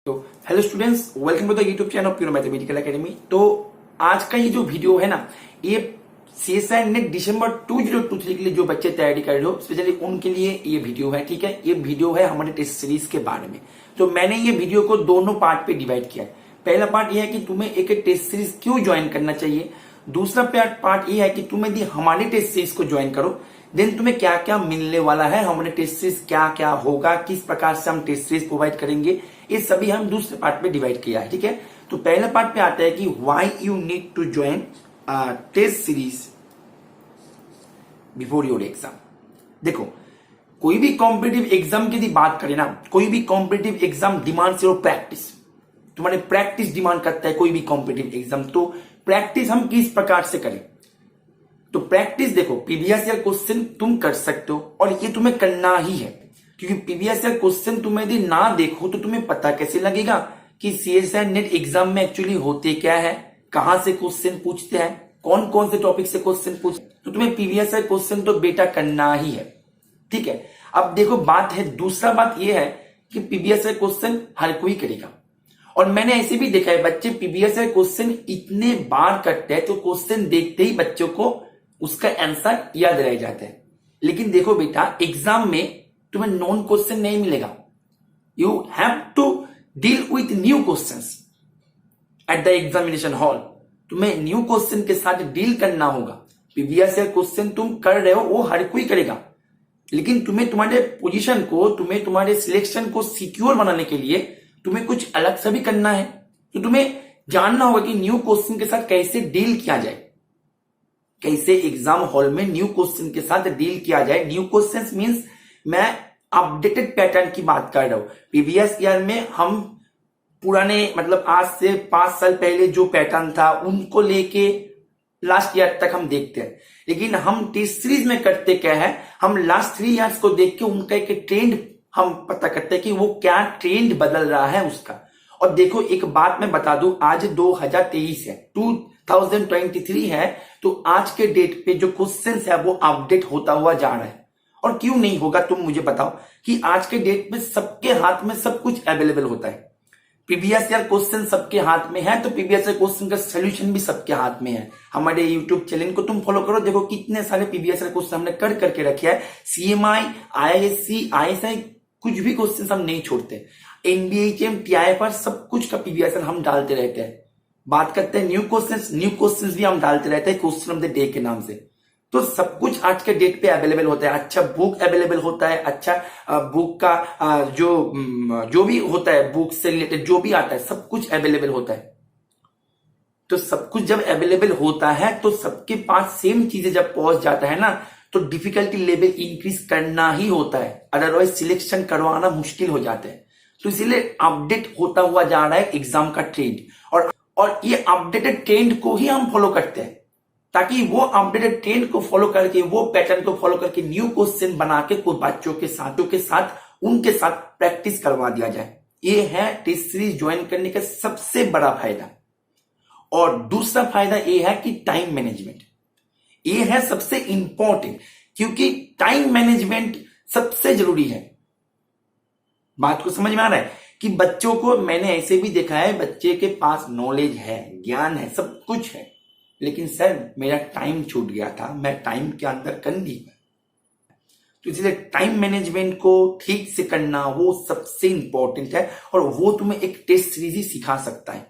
तो hello students, welcome to the YouTube channel pure mathematical academy. तो आज का ये जो वीडियो है ना, ये सीएसआई नेट दिसंबर 2023 के लिए जो बच्चे तैयारी कर रहे हो स्पेशली उनके लिए ये वीडियो है। ठीक है, ये वीडियो है हमारे टेस्ट सीरीज के बारे में। तो मैंने ये वीडियो को दोनों पार्ट पे डिवाइड किया है। पहला पार्ट ये है कि तुम्हें एक टेस्ट सीरीज क्यों ज्वाइन करना चाहिए। दूसरा पार्ट ये है कि तुम यदि हमारे टेस्ट सीरीज को ज्वाइन करो देन तुम्हें क्या क्या मिलने वाला है, हमारे टेस्ट सीरीज क्या क्या होगा, किस प्रकार से हम टेस्ट सीरीज प्रोवाइड करेंगे, ये सभी हम दूसरे पार्ट में डिवाइड किया है। ठीक है, तो पहले पार्ट पे आता है कि why you need to join test series before your exam. देखो, कोई भी कॉम्पिटिटिव एग्जाम की यदि बात करें ना, कोई भी competitive exam demands your practice. तुम्हारे प्रैक्टिस डिमांड करता है कोई भी कॉम्पिटिटिव एग्जाम। तो प्रैक्टिस हम किस प्रकार से करें, तो प्रैक्टिस देखो, प्रीवियस ईयर क्वेश्चन तुम कर सकते हो और ये तुम्हें करना ही है, क्योंकि प्रीवियस ईयर क्वेश्चन तुम्हें यदि ना देखो तो तुम्हें पता कैसे लगेगा कि सीएसआई नेट एग्जाम में एक्चुअली होते क्या है, कहां से क्वेश्चन पूछते हैं, कौन कौन से टॉपिक से क्वेश्चन पूछते हैं। तो तुम्हें प्रीवियस ईयर क्वेश्चन तो बेटा करना ही है। ठीक है, अब देखो बात है, दूसरा बात यह है कि प्रीवियस ईयर क्वेश्चन हर कोई करेगा और मैंने ऐसे भी देखा है बच्चे प्रीवियस ईयर क्वेश्चन इतने बार करते हैं तो क्वेश्चन देखते ही बच्चों को उसका आंसर याद रह जाता है। लेकिन देखो बेटा, एग्जाम में तुम्हें नॉन क्वेश्चन नहीं मिलेगा। You have to deal with new questions at the examination hall. तुम्हें न्यू क्वेश्चन के साथ डील करना होगा। प्रीवियस ईयर क्वेश्चन तुम कर रहे हो वो हर कोई करेगा, लेकिन तुम्हें तुम्हारे पोजीशन को, तुम्हें तुम्हारे सिलेक्शन को सिक्योर बनाने के लिए तुम्हें कुछ अलग से भी करना है। तो तुम्हें जानना होगा कि न्यू क्वेश्चन के साथ कैसे डील किया जाए, कैसे एग्जाम हॉल में न्यू क्वेश्चन के साथ डील किया जाए। न्यू क्वेश्चंस मींस मैं अपडेटेड पैटर्न की बात कर रहा हूं। प्रीवियस ईयर में हम पुराने मतलब आज से 5 साल पहले जो पैटर्न था उनको लेके लास्ट ईयर तक हम देखते हैं, लेकिन हम टेस्ट सीरीज में करते क्या है, हम लास्ट 3 इयर्स को देख के उनका एक ट्रेंड हम पता करते हैं कि वो क्या ट्रेंड बदल रहा है उसका। और देखो एक बात मैं बता दूं, आज 2023 है, 2023 है, तो आज के डेट पे जो क्वेश्चन है वो अपडेट होता हुआ जा रहा है। और क्यों नहीं होगा तुम मुझे बताओ, कि आज के डेट में सबके हाथ में सब कुछ अवेलेबल होता है। प्रीवियस ईयर क्वेश्चन सबके हाथ में है तो प्रीवियस ईयर क्वेश्चन का सोल्यूशन भी सबके हाथ में है। हमारे यूट्यूब चैनल को तुम फॉलो करो, देखो कितने सारे प्रीवियस ईयर क्वेश्चन हमने कर करके रखे हैं। सीएमआई, आईएएससी, आईएसआई, कुछ भी क्वेश्चन हम नहीं छोड़ते। एनबीएचएम, टीआईएफआर, सब कुछ का प्रीवियस ईयर हम डालते रहते हैं। बात करते हैं न्यू क्वेश्चंस भी हम डालते रहते हैं क्वेश्चन ऑफ द डे के नाम से। तो सब कुछ आज के डेट पे अवेलेबल होता है। अच्छा बुक अवेलेबल होता है, अच्छा बुक का जो भी होता है, बुक से रिलेटेड जो भी आता है सब कुछ अवेलेबल होता है। तो सब कुछ जब अवेलेबल होता है तो सबके पास सेम चीजें जब पहुंच जाता है ना, तो डिफिकल्टी लेवल इंक्रीज करना ही होता है, अदरवाइज सिलेक्शन करवाना मुश्किल हो जाता है। तो इसीलिए अपडेट होता हुआ जा रहा है एग्जाम का ट्रेंड, और ये अपडेटेड ट्रेंड को ही हम फॉलो करते हैं, ताकि वो अपडेटेड ट्रेंड को फॉलो करके, वो पैटर्न को फॉलो करके न्यू क्वेश्चन बना के कुछ बच्चों के साथ उनके साथ प्रैक्टिस करवा दिया जाए। ये है टेस्ट सीरीज ज्वाइन करने का सबसे बड़ा फायदा। और दूसरा फायदा ये है कि टाइम मैनेजमेंट, ये है सबसे इंपॉर्टेंट, क्योंकि टाइम मैनेजमेंट सबसे जरूरी है। बात को समझ में आ रहा है कि बच्चों को, मैंने ऐसे भी देखा है, बच्चे के पास नॉलेज है, ज्ञान है, सब कुछ है, लेकिन सर मेरा टाइम छूट गया था, मैं टाइम के अंदर कर दी। तो इसलिए टाइम मैनेजमेंट को ठीक से करना वो सबसे इंपॉर्टेंट है, और वो तुम्हें एक टेस्ट सीरीज ही सिखा सकता है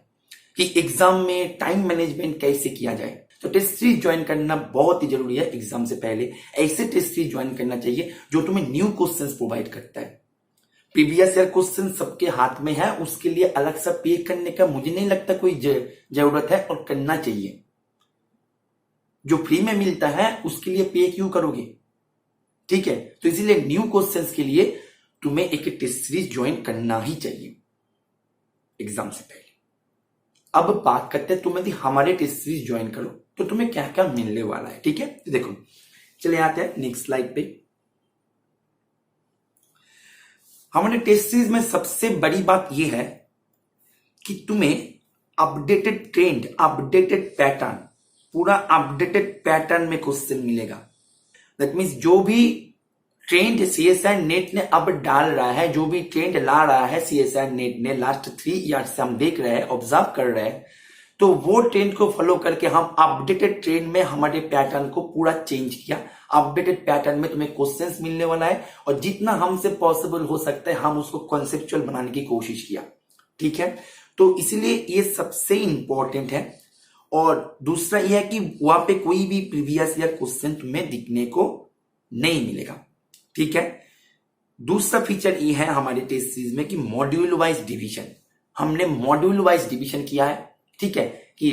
कि एग्जाम में टाइम मैनेजमेंट कैसे किया जाए। तो टेस्ट सीरीज ज्वाइन करना बहुत ही जरूरी है। एग्जाम से पहले ऐसे टेस्ट सीरीज ज्वाइन करना चाहिए जो तुम्हें न्यू क्वेश्चंस प्रोवाइड करता है। प्रीवियस ईयर क्वेश्चन सबके हाथ में है, उसके लिए अलग से पे करने का मुझे नहीं लगता कोई जरूरत है, और करना चाहिए। जो फ्री में मिलता है उसके लिए पे क्यों करोगे। ठीक है, तो इसीलिए न्यू क्वेश्चंस के लिए तुम्हें एक टेस्ट सीरीज ज्वाइन करना ही चाहिए एग्जाम से पहले। अब बात करते हैं, तुम यदि हमारे टेस्ट सीरीज ज्वाइन करो तो तुम्हें क्या क्या मिलने वाला है। ठीक है, तो देखो चले आते हैं नेक्स्ट स्लाइड पे। हमारे टेस्ट सीरीज में सबसे बड़ी बात यह है कि तुम्हें अपडेटेड ट्रेंड, अपडेटेड पैटर्न, पूरा अपडेटेड पैटर्न में क्वेश्चन मिलेगा। दैट मीन्स जो भी ट्रेंड सीएसआई नेट ने अब डाल रहा है, जो भी ट्रेंड ला रहा है सीएसआई नेट ने लास्ट 3 ईयर्स से हम देख रहे हैं, ऑब्जर्व कर रहे हैं, तो वो ट्रेंड को फॉलो करके हम अपडेटेड ट्रेंड में हमारे पैटर्न को पूरा चेंज किया। अपडेटेड पैटर्न में तुम्हें क्वेश्चंस मिलने वाला है और जितना हमसे पॉसिबल हो सकता है हम उसको कॉन्सेप्चुअल बनाने की कोशिश किया, ठीक है। तो इसलिए ये सबसे इंपॉर्टेंट है। और दूसरा यह है कि वहां पे कोई भी प्रीवियस ईयर क्वेश्चन तुम्हें दिखने को नहीं मिलेगा, ठीक है। दूसरा फीचर ये है हमारे टेस्ट सीरीज में कि मॉड्यूल वाइज डिवीजन, हमने मॉड्यूल वाइज डिवीजन किया है, ठीक है, कि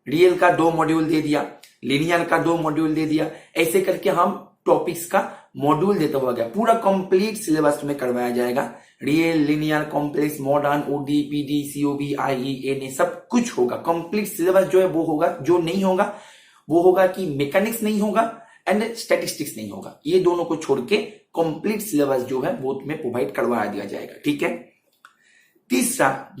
रियल का 2 मॉड्यूल दे दिया, लिनियर का 2 मॉड्यूल दे दिया, ऐसे करके हम टॉपिक्स का मॉड्यूल देता हुआ गया। पूरा कंप्लीट सिलेबस तुम्हें करवाया जाएगा, real, linear, complex, modern, OD, PD, COB, IE, NA सब कुछ होगा। कंप्लीट सिलेबस जो है वो होगा। जो नहीं होगा वो होगा कि मैकेनिक्स नहीं होगा एंड स्टैटिस्टिक्स नहीं होगा, ये दोनों को छोड़ के कंप्लीट सिलेबस जो है वो तुम्हें प्रोवाइड करवा दिया जाएगा, ठीक है। तीसरा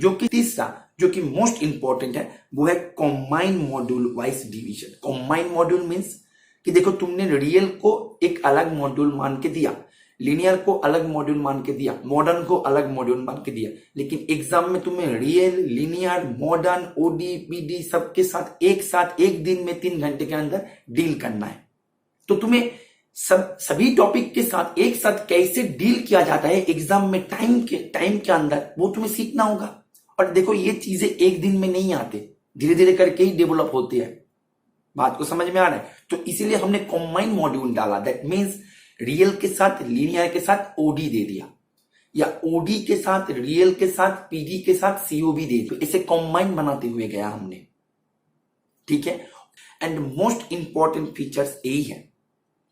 जो कि मोस्ट इंपॉर्टेंट है वो है combine module wise division. Combine module means कि देखो तुमने रियल को एक अलग मॉड्यूल मान के दिया, लिनियर को अलग मॉड्यूल मान के दिया, मॉडर्न को अलग मॉड्यूल मान के दिया, लेकिन एग्जाम में तुम्हें real, linear, modern, OD, PD सबके साथ एक दिन में 3 घंटे के अंदर डील करना है। तो तुम्हें सभी टॉपिक के साथ एक साथ कैसे डील किया जाता है एग्जाम में टाइम के अंदर, वो तुम्हें सीखना होगा। और देखो ये चीजें एक दिन में नहीं आते, धीरे धीरे करके ही डेवलप होती है। बात को समझ में आ रहा है? तो इसीलिए हमने कॉम्बाइन मॉड्यूल डाला। दैट मीन्स रियल के साथ लिनियर के साथ ओडी दे दिया, या ओडी के साथ रियल के साथ पीडी के साथ सीओबी दे दिया। इसे कॉम्बाइन बनाते हुए गया हमने, ठीक है। एंड मोस्ट इंपॉर्टेंट फीचर्स यही है,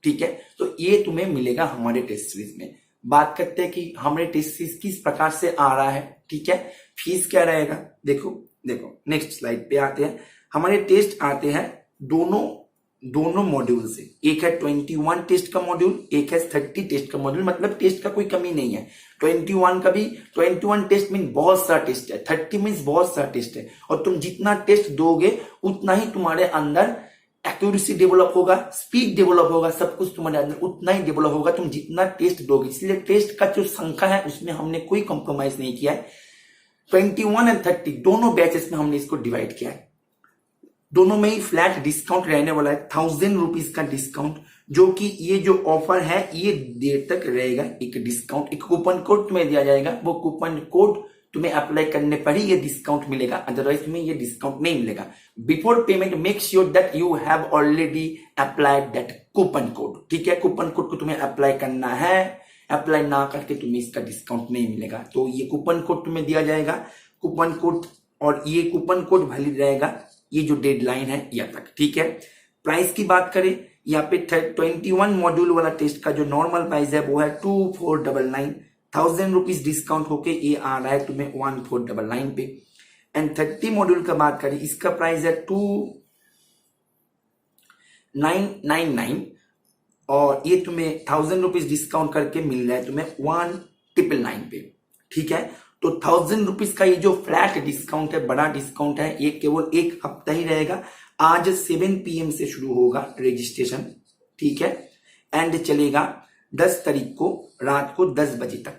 ठीक है। तो ये तुम्हें मिलेगा हमारे टेस्ट सीरीज में। बात करते हैं कि हमारे टेस्ट सीरीज किस प्रकार से आ रहा है, ठीक है। फीस क्या रहेगा, देखो नेक्स्ट स्लाइड पे आते हैं। हमारे टेस्ट आते हैं दोनों मॉड्यूल से। एक है 21 टेस्ट का मॉड्यूल, एक है 30 टेस्ट का मॉड्यूल। मतलब टेस्ट का कोई कमी नहीं है। 21 टेस्ट मीन बहुत सारा टेस्ट है, 30 मीन्स बहुत सारा टेस्ट है। और तुम जितना टेस्ट दोगे उतना ही तुम्हारे अंदर एक्यूरेसी डेवलप होगा, स्पीड डेवलप होगा, सब कुछ तुम्हारे अंदर उतना ही डेवलप होगा तुम जितना टेस्ट दोगे। इसलिए टेस्ट का जो संख्या है उसमें हमने कोई कॉम्प्रोमाइज नहीं किया है। 21 एंड 30 दोनों बैचेस में हमने इसको डिवाइड किया है। दोनों में ही फ्लैट डिस्काउंट रहने वाला है, 1000 रुपीज का डिस्काउंट, जो कि ये जो ऑफर है ये देर तक रहेगा। एक डिस्काउंट, एक कूपन कोड तुम्हें दिया जाएगा, वो कूपन कोड तुम्हें अप्लाई करने पर ही ये डिस्काउंट मिलेगा, अदरवाइज तुम्हें ये डिस्काउंट नहीं मिलेगा। Before payment make sure that you have already applied that coupon code, ठीक है। कूपन कोड को तुम्हें अप्लाई करना है, अप्लाई ना करके तुम्हें इसका डिस्काउंट नहीं मिलेगा। तो ये कूपन कोड तुम्हें दिया जाएगा, कूपन कोड, और ये कूपन कोड वैलिड रहेगा ये जो डेडलाइन है या तक, ठीक है। प्राइस की बात करें, यहाँ पे 21 मॉड्यूल वाला टेस्ट का जो नॉर्मल प्राइस है वो है 2499। 1000 रुपीज डिस्काउंट होके ये आ रहा है तुम्हें 1499 पे। एंड 30 मॉड्यूल का बात करें, इसका प्राइस है 2999 और ये तुम्हें 1000 रुपीज डिस्काउंट करके मिल रहा है तुम्हें 1999 पे, ठीक है। तो 1000 रुपीज का ये जो फ्लैट डिस्काउंट है, बड़ा डिस्काउंट है, ये केवल 1 हफ्ता ही रहेगा। आज 7 PM से शुरू होगा रजिस्ट्रेशन, ठीक है, एंड चलेगा 10 तारीख को रात को 10 बजे तक।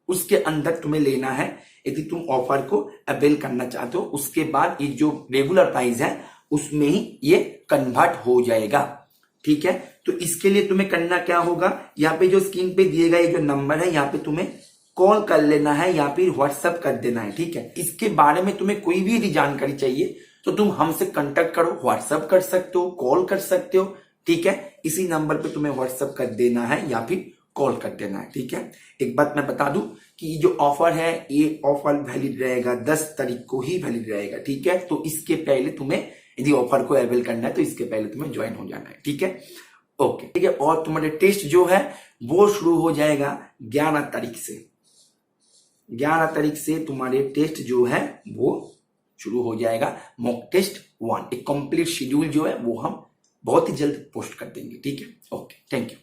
उसके अंदर तुम्हें लेना है यदि तुम ऑफर को अवेल करना चाहते हो। उसके बाद ये जो रेगुलर प्राइस है उसमें ही ये कन्वर्ट हो जाएगा, ठीक है। तो इसके लिए तुम्हें करना क्या होगा, यहाँ पे जो स्क्रीन पे दिए गए जो नंबर है यहाँ पे तुम्हें कॉल कर लेना है या फिर व्हाट्सएप कर देना है, ठीक है। इसके बारे में तुम्हें कोई भी यदि जानकारी चाहिए तो तुम हमसे कांटेक्ट करो, व्हाट्सएप कर सकते हो, कॉल कर सकते हो, ठीक है। इसी नंबर पे तुम्हें व्हाट्सएप कर देना है या फिर कॉल कर देना है, ठीक है। एक बात मैं बता दूं कि ये जो ऑफर है ये ऑफर वैलिड रहेगा 10 तारीख को ही वैलिड रहेगा, ठीक है। तो इसके पहले तुम्हें यदि ऑफर को अवेल करना है तो इसके पहले तुम्हें ज्वाइन हो जाना है, ठीक है, ओके, ठीक है। और तुम्हारे टेस्ट जो है वो शुरू हो जाएगा 11 तारीख से। 11 तारीख से तुम्हारे टेस्ट जो है वो शुरू हो जाएगा, मॉक टेस्ट 1। एक कंप्लीट शेड्यूल जो है वो हम बहुत ही जल्द पोस्ट कर देंगे, ठीक है, ओके, थैंक यू।